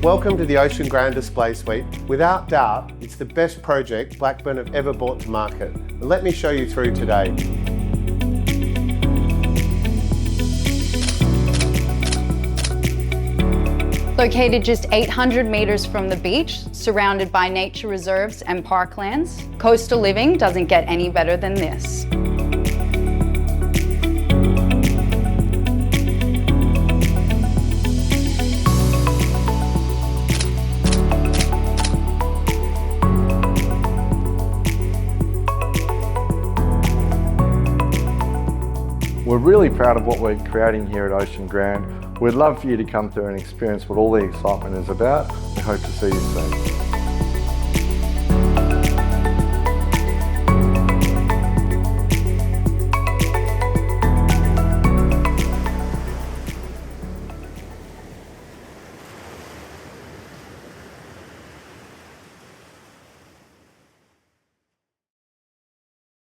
Welcome to the Ocean Grand Display Suite. Without doubt, it's the best project Blackburn have ever brought to market. And let me show you through today. Located just 800 metres from the beach, surrounded by nature reserves and parklands, coastal living doesn't get any better than this. We're really proud of what we're creating here at Ocean Grand. We'd love for you to come through and experience what all the excitement is about. We hope to see you soon.